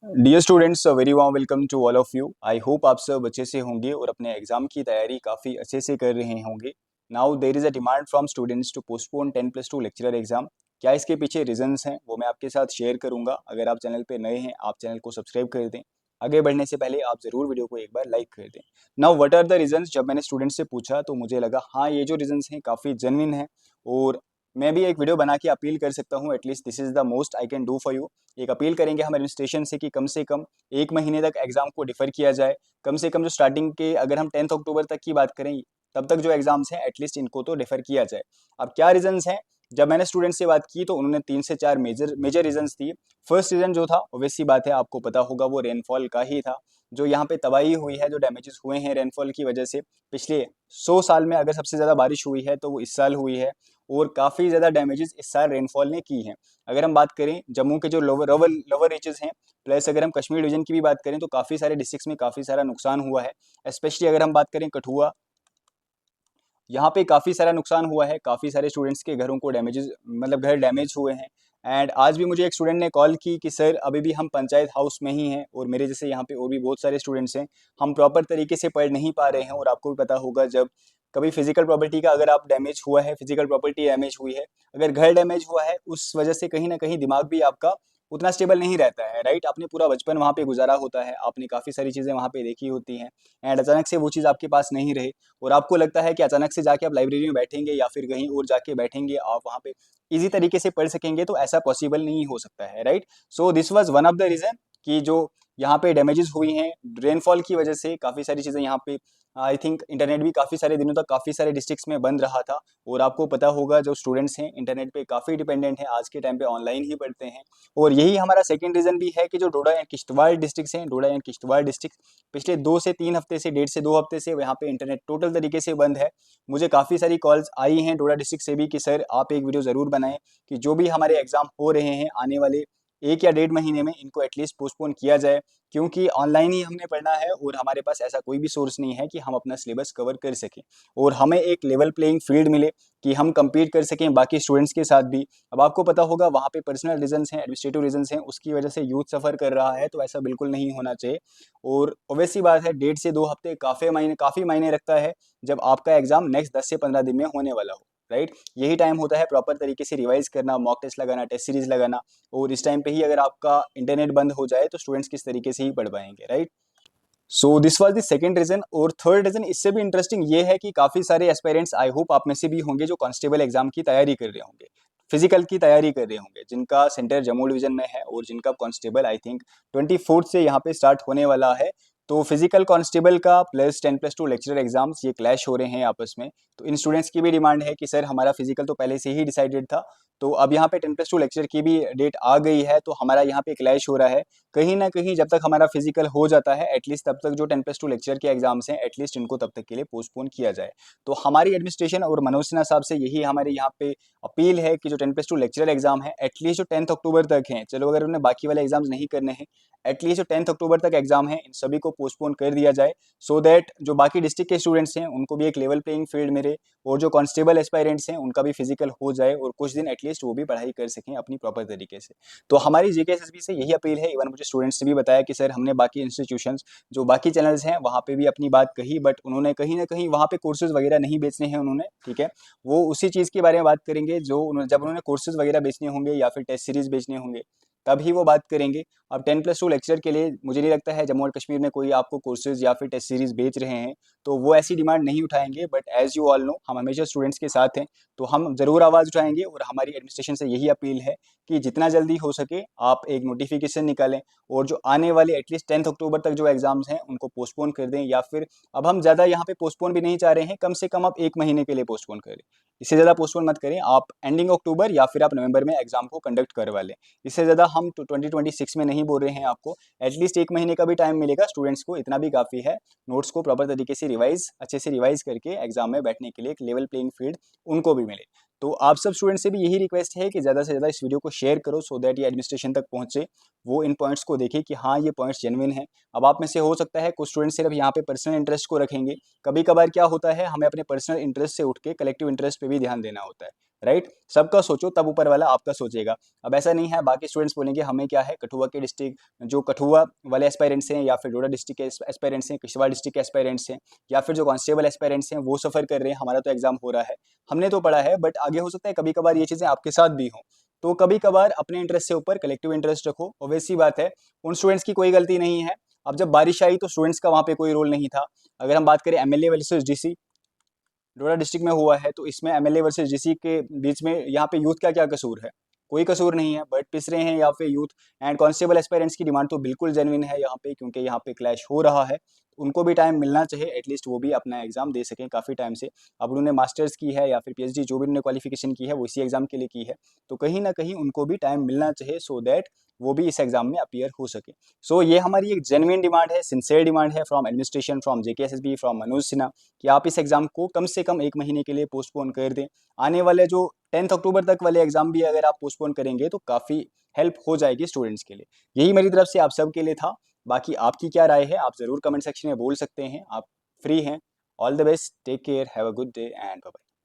Dear students, very warm welcome to all of you. I hope आप सब अच्छे से होंगे और अपने एग्जाम की तैयारी काफ़ी अच्छे से कर रहे होंगे। Now there is a demand from students to postpone 10+2 lecturer exam. क्या इसके पीछे रीजंस हैं वो मैं आपके साथ शेयर करूंगा। अगर आप चैनल पे नए हैं, आप चैनल को सब्सक्राइब कर दें। आगे बढ़ने से पहले आप ज़रूर वीडियो को एक बार लाइक कर दें। Now what are the reasons, जब मैंने स्टूडेंट से पूछा तो मुझे लगा हाँ, ये जो रीजंस हैं काफ़ी जेन्युइन है और मैं भी एक वीडियो बना के अपील कर सकता हूँ। At least this is the most I can do for you. एक अपील करेंगे हम एडमिनिस्ट्रेशन से कम 1 महीने तक एग्जाम को डिफर किया जाए। कम से कम जो स्टार्टिंग के, अगर हम 10 अक्टूबर तक की बात करें, तब तक जो एग्जाम्स हैं एटलीस्ट इनको तो डिफर किया जाए। अब क्या रीजंस हैं, जब मैंने स्टूडेंट से बात की तो उन्होंने 3 से 4 मेजर मेजर रीजंस दिए। फर्स्ट रीजन जो था, ऑब्वियस सी बात है, आपको पता होगा, वो रेनफॉल का ही था। जो यहाँ पे तबाही हुई है, जो डैमेजेस हुए हैं रेनफॉल की वजह से, पिछले 100 साल में अगर सबसे ज़्यादा बारिश हुई है तो वो इस साल हुई है। और काफ़ी ज़्यादा डैमेजेस इस साल रेनफॉल ने की हैं। अगर हम बात करें जम्मू के जो लोअर लोअर लोअर रीचेस हैं, प्लस अगर हम कश्मीर डिवीजन की भी बात करें तो काफ़ी सारे डिस्ट्रिक्ट्स में काफ़ी सारा नुकसान हुआ है। स्पेशली अगर हम बात करें कठुआ, यहाँ पे काफ़ी सारा नुकसान हुआ है। काफ़ी सारे स्टूडेंट्स के घरों को डैमेजेस, मतलब घर डैमेज हुए हैं। एंड आज भी मुझे एक स्टूडेंट ने कॉल की कि सर अभी भी हम पंचायत हाउस में ही हैं और मेरे जैसे यहाँ पे और भी बहुत सारे स्टूडेंट्स हैं, हम प्रॉपर तरीके से पढ़ नहीं पा रहे हैं। और आपको भी पता होगा, जब कभी फिजिकल प्रॉपर्टी का अगर आप डैमेज हुआ है, फिजिकल प्रॉपर्टी डैमेज हुई है, अगर घर डैमेज हुआ है, उस वजह से कहीं ना कहीं दिमाग भी आपका उतना स्टेबल नहीं रहता है, राइट। आपने पूरा बचपन वहाँ पे गुजारा होता है, आपने काफ़ी सारी चीज़ें वहाँ पे देखी होती हैं, एंड अचानक से वो चीज़ आपके पास नहीं रहे और आपको लगता है कि अचानक से जाके आप लाइब्रेरी में बैठेंगे या फिर कहीं और जाके बैठेंगे, आप वहाँ पे इजी तरीके से पढ़ सकेंगे, तो ऐसा पॉसिबल नहीं हो सकता है, right. So this was one of the reason कि जो यहाँ पे डैमेजेस हुई हैं रेनफॉल की वजह से। काफ़ी सारी चीज़ें यहाँ पे, आई थिंक इंटरनेट भी काफ़ी सारे दिनों तक काफ़ी सारे डिस्ट्रिक्ट्स में बंद रहा था। और आपको पता होगा, जो स्टूडेंट्स हैं इंटरनेट पे काफ़ी डिपेंडेंट हैं, आज के टाइम पे ऑनलाइन ही पढ़ते हैं। और यही हमारा सेकंड रीज़न भी है कि जो डोडा एंड किश्तवाड़ डिस्ट्रिक्ट्स हैं, डोडा एंड किश्तवाड़ डिस्ट्रिक्ट पिछले 2 से 3 हफ्ते से, 1.5 से 2 हफ्ते से यहाँ पे इंटरनेट टोटल तरीके से बंद है। मुझे काफ़ी सारी कॉल्स आई हैं डोडा डिस्ट्रिक्ट से भी कि सर आप एक वीडियो ज़रूर बनाएं कि जो भी हमारे एग्ज़ाम हो रहे हैं आने वाले 1 या 1.5 महीने में, इनको एटलीस्ट पोस्टपोन किया जाए, क्योंकि ऑनलाइन ही हमने पढ़ना है और हमारे पास ऐसा कोई भी सोर्स नहीं है कि हम अपना सिलेबस कवर कर सकें और हमें एक लेवल प्लेइंग फील्ड मिले कि हम compete कर सकें बाकी स्टूडेंट्स के साथ भी। अब आपको पता होगा, वहाँ पे पर्सनल रीजंस हैं, एडमिनिस्ट्रेटिव रीजंस हैं, उसकी वजह से यूथ सफ़र कर रहा है, तो ऐसा बिल्कुल नहीं होना चाहिए। और ऑब्वियस सी बात है, 1.5 से 2 हफ्ते काफ़ी मायने रखता है जब आपका एग्जाम नेक्स्ट 10 से 15 दिन में होने वाला हो, राइट। यही टाइम होता है प्रॉपर तरीके से रिवाइज करना, मॉक टेस्ट लगाना, टेस्ट सीरीज लगाना। और इस टाइम पे ही अगर आपका इंटरनेट बंद हो जाए तो स्टूडेंट्स किस तरीके से ही पढ़ पाएंगे, right. So this was the second reason. और थर्ड रीजन इससे भी इंटरेस्टिंग ये है कि काफ़ी सारे एस्पायरेंट्स, आई होप आप में से भी होंगे, जो कांस्टेबल एग्जाम की तैयारी कर रहे होंगे, फिजिकल की तैयारी कर रहे होंगे, जिनका सेंटर जम्मू डिवीजन में है और जिनका कांस्टेबल आई थिंक 24 से यहाँ पे स्टार्ट होने वाला है। तो फिजिकल कांस्टेबल का प्लस 10+2 लेक्चरर एग्जाम्स ये क्लैश हो रहे हैं आपस में। तो इन स्टूडेंट्स की भी डिमांड है कि सर हमारा फिजिकल तो पहले से ही डिसाइडेड था, तो अब यहाँ पे 10+2 लेक्चर की भी डेट आ गई है, तो हमारा यहाँ पे क्लैश हो रहा है। कहीं ना कहीं जब तक हमारा फिजिकल हो जाता है, एटलीस्ट तब तक जो 10+2 लेक्चर के एग्जाम्स हैं, एटलीस्ट इनको तब तक के लिए पोस्टपोन किया जाए। तो हमारी एडमिनिस्ट्रेशन और मनोज सिन्हा साहब से यही हमारे यहाँ पे अपील है कि जो 10+2 लेक्चरर एग्जाम है, एटलीस्ट जो 10 अक्टूबर तक हैं, चलो अगर उन्हें बाकी वाले एग्जाम्स नहीं करने हैं, एटलीस्ट जो 10 अक्टूबर तक एग्जाम है, इन सभी को पोस्टपोन कर दिया जाए, सो दैट जो बाकी डिस्ट्रिक्ट के स्टूडेंट्स हैं उनको भी एक लेवल प्लेइंग फील्ड मिले और जो कांस्टेबल एस्पायरेंट्स हैं उनका भी फिजिकल हो जाए और कुछ दिन एटलीस्ट वो भी पढ़ाई कर सकें अपनी प्रॉपर तरीके से। तो हमारी जेकेएसएसबी से यही अपील है। इवन मुझे स्टूडेंट्स ने भी बताया कि सर हमने बाकी इंस्टीट्यूशंस, जो बाकी चैनल्स हैं, वहाँ पे भी अपनी बात कही, बट उन्होंने कहीं ना कहीं वहाँ पे कोर्सेज वगैरह नहीं बेचने हैं उन्होंने, ठीक है। वो उसी चीज़ के बारे में बात करेंगे जो जब उन्होंने कोर्सेज वगैरह बेचने होंगे या फिर टेस्ट सीरीज बेचने होंगे, तभी वो बात करेंगे। अब 10+2 लेक्चर के लिए मुझे नहीं लगता है जम्मू और कश्मीर में कोई आपको कोर्सेज या फिर टेस्ट सीरीज बेच रहे हैं, तो वो ऐसी डिमांड नहीं उठाएंगे। But as you all know, हम हमेशा स्टूडेंट्स के साथ हैं, तो हम ज़रूर आवाज़ उठाएंगे। और हमारी एडमिनिस्ट्रेशन से यही अपील है कि जितना जल्दी हो सके आप एक नोटिफिकेशन निकालें और जो आने वाले एटलीस्ट 10 अक्टूबर तक जो एग्जाम्स हैं उनको पोस्टपोन कर दें, या फिर अब हम ज़्यादा यहाँ पे पोस्टपोन भी नहीं चाह रहे हैं, कम से कम आप 1 महीने के लिए पोस्टपोन करें। इससे ज़्यादा पोस्टपोन मत करें, आप एंडिंग अक्टूबर या फिर आप नवंबर में एग्जाम को कंडक्ट करवा लें। इससे ज़्यादा हम 2026 में नहीं बोल रहे हैं आपको। एटलीस्ट 1 महीने का भी टाइम मिलेगा स्टूडेंट्स को, इतना भी काफ़ी है। नोट्स को प्रॉपर तरीके से अच्छे से रिवाइज करके एग्जाम में बैठने के लिए एक लेवल प्लेइंग फील्ड उनको भी मिले। तो आप सब स्टूडेंट से भी यही रिक्वेस्ट है कि ज़्यादा से ज़्यादा इस वीडियो को शेयर करो, सो दैट ये एडमिनिस्ट्रेशन तक पहुंचे, वो इन पॉइंट्स को देखे कि हाँ ये पॉइंट्स जेन्युइन है। अब आप में से हो सकता है कुछ स्टूडेंट सिर्फ यहाँ पे पर्सनल इंटरेस्ट को रखेंगे, कभी कभार क्या होता है हमें अपने पर्सनल इंटरेस्ट से उठ के कलेक्टिव इंटरेस्ट पे भी ध्यान देना होता है, राइट। सबका सोचो तब ऊपर वाला आपका सोचेगा। अब ऐसा नहीं है, बाकी स्टूडेंट्स बोलेंगे हमें क्या है, कठुआ के डिस्ट्रिक्ट जो कठुआ वाले एस्पायरेंट्स हैं, या फिर डोडा डिस्ट्रिक्ट के एस्पायरेंट्स हैं, किश्तवाड़ डिस्ट्रिक्ट के एस्पायरेंट्स हैं, या फिर जो कांस्टेबल एस्पायरेंट्स हैं वो सफ़र कर रहे हैं, हमारा तो एग्जाम हो रहा है, हमने तो पढ़ा है, बट आगे हो सकता है कभी कभार ये चीज़ें आपके साथ भी हों। तो कभी कभार अपने इंटरेस्ट से ऊपर कलेक्टिव इंटरेस्ट रखो, और वैसी बात है, उन स्टूडेंट्स की कोई गलती नहीं है। अब जब बारिश आई तो स्टूडेंट्स का वहाँ पे कोई रोल नहीं था। अगर हम बात करें एमएलए वर्सेस डीसी, डोडा डिस्ट्रिक्ट में हुआ है, तो इसमें एमएलए वर्सेस डीसी के बीच में यहाँ पे यूथ का क्या कसूर है? कोई कसूर नहीं है, बट पिस रहे हैं यहाँ पे यूथ। एंड कांस्टेबल एस्पायरेंट्स की डिमांड तो बिल्कुल जेन्युइन है यहाँ पे, क्योंकि यहाँ पे क्लैश हो रहा है। उनको भी टाइम मिलना चाहिए, एटलीस्ट वो भी अपना एग्जाम दे सकें काफ़ी टाइम से। अब उन्होंने मास्टर्स की है या फिर पीएचडी, जो भी उन्होंने क्वालिफिकेशन की है वो इसी एग्जाम के लिए की है, तो कहीं ना कहीं उनको भी टाइम मिलना चाहिए, सो दैट वो भी इस एग्जाम में अपीयर हो सके। सो ये हमारी एक जेन्युइन डिमांड है, सिंसियर डिमांड है from administration, from JKSSB, from Manoj Sinha, कि आप इस एग्जाम को कम से कम 1 महीने के लिए पोस्टपोन कर दें। आने वाले जो 10 अक्टूबर तक वाले एग्जाम भी अगर आप पोस्टपोन करेंगे तो काफ़ी हेल्प हो जाएगी स्टूडेंट्स के लिए। यही मेरी तरफ से आप सब के लिए था। बाकी आपकी क्या राय है, आप ज़रूर कमेंट सेक्शन में बोल सकते हैं, आप फ्री हैं। All the best, take care, have a good day and bye bye.